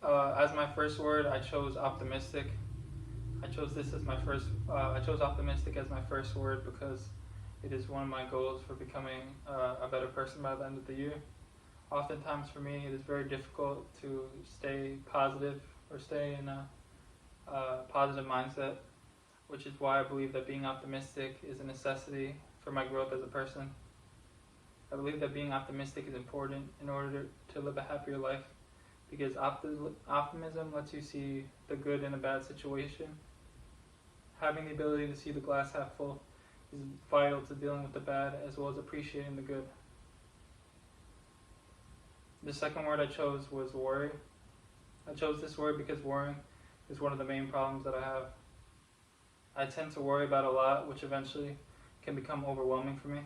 As my first word, I chose optimistic. I chose this as my first. I chose optimistic as my first word because it is one of my goals for becoming a better person by the end of the year. Oftentimes, for me, it is very difficult to stay positive or stay in a positive mindset, which is why I believe that being optimistic is a necessity for my growth as a person. I believe that being optimistic is important in order to live a happier life, because optimism lets you see the good in a bad situation. Having the ability to see the glass half full is vital to dealing with the bad as well as appreciating the good. The second word I chose was worry. I chose this word because worrying is one of the main problems that I have. I tend to worry about a lot, which eventually can become overwhelming for me.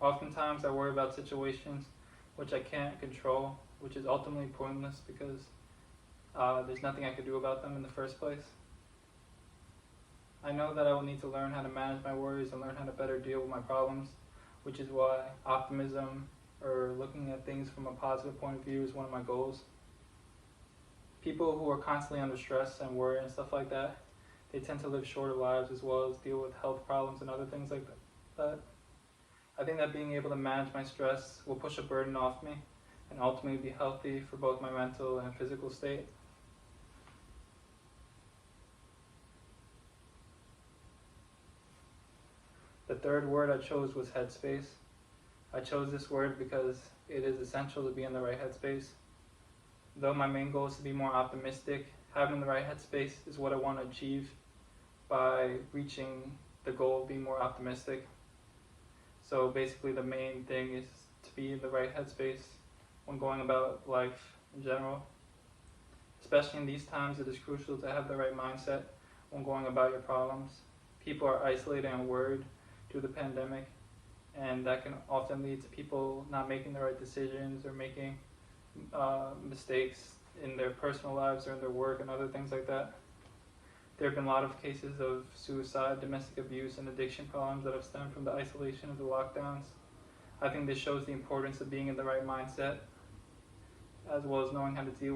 Oftentimes I worry about situations which I can't control, which is ultimately pointless because there's nothing I could do about them in the first place. I know that I will need to learn how to manage my worries and learn how to better deal with my problems, which is why optimism or looking at things from a positive point of view is one of my goals. People who are constantly under stress and worry and stuff like that, they tend to live shorter lives as well as deal with health problems and other things like that. I think that being able to manage my stress will push a burden off me and ultimately be healthy for both my mental and physical state. The third word I chose was headspace. I chose this word because it is essential to be in the right headspace. Though my main goal is to be more optimistic, having the right headspace is what I want to achieve by reaching the goal of being more optimistic. So basically the main thing is to be in the right headspace when going about life in general. Especially in these times, it is crucial to have the right mindset when going about your problems. People are isolated and worried due to the pandemic, and that can often lead to people not making the right decisions or making mistakes in their personal lives or in their work and other things like that. There have been a lot of cases of suicide, domestic abuse, and addiction problems that have stemmed from the isolation of the lockdowns. I think this shows the importance of being in the right mindset, as well as knowing how to deal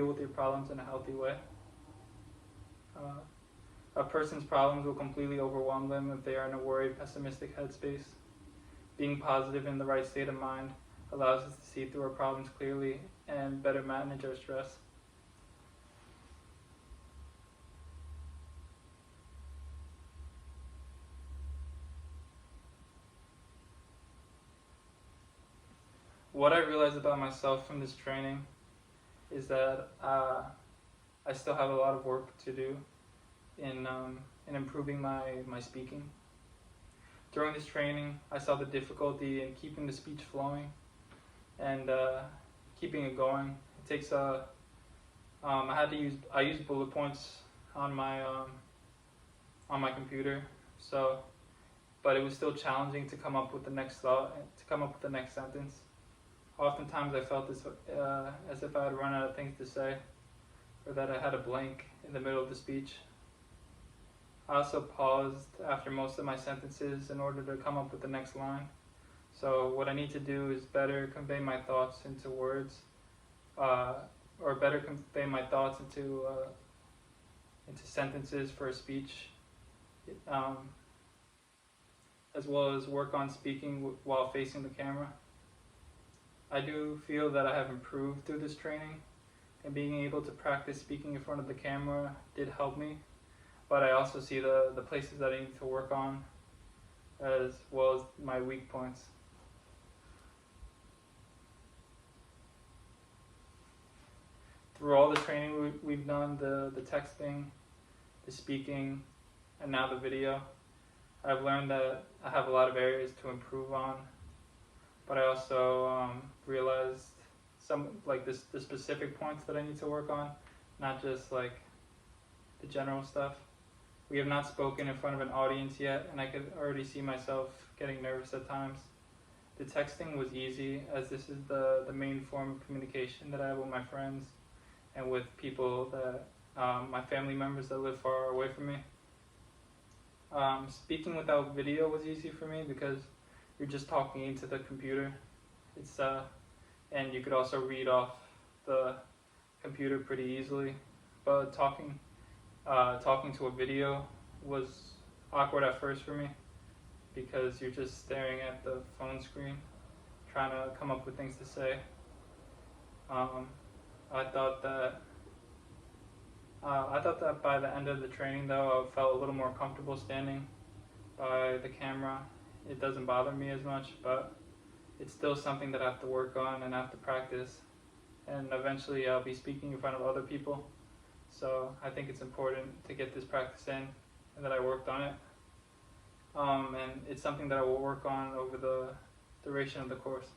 with your problems in a healthy way. A person's problems will completely overwhelm them if they are in a worried, pessimistic headspace. Being positive in the right state of mind allows us to see through our problems clearly and better manage our stress. What I realized about myself from this training is that I still have a lot of work to do in improving my speaking. During this training, I saw the difficulty in keeping the speech flowing and keeping it going. It takes I used bullet points on my computer, but it was still challenging to come up with the next thought, to come up with the next sentence. Oftentimes I felt this as if I had run out of things to say, or that I had a blank in the middle of the speech. I also paused after most of my sentences in order to come up with the next line. So what I need to do is better convey my thoughts into words, or better convey my thoughts into sentences for a speech, as well as work on speaking while facing the camera. I do feel that I have improved through this training, and being able to practice speaking in front of the camera did help me, but I also see the places that I need to work on, as well as my weak points. Through all the training we've done, the texting, the speaking, and now the video, I've learned that I have a lot of areas to improve on, but I also realized the specific points that I need to work on, not just like the general stuff. We have not spoken in front of an audience yet, and I could already see myself getting nervous at times. The texting was easy, as this is the main form of communication that I have with my friends and with people that, my family members that live far away from me. Speaking without video was easy for me because you're just talking into the computer. And you could also read off the computer pretty easily, but talking to a video was awkward at first for me because you're just staring at the phone screen, trying to come up with things to say. Um, I thought that by the end of the training, though, I felt a little more comfortable standing by the camera. It doesn't bother me as much, but it's still something that I have to work on and I have to practice. And eventually I'll be speaking in front of other people. So I think it's important to get this practice in and that I worked on it. And it's something that I will work on over the duration of the course.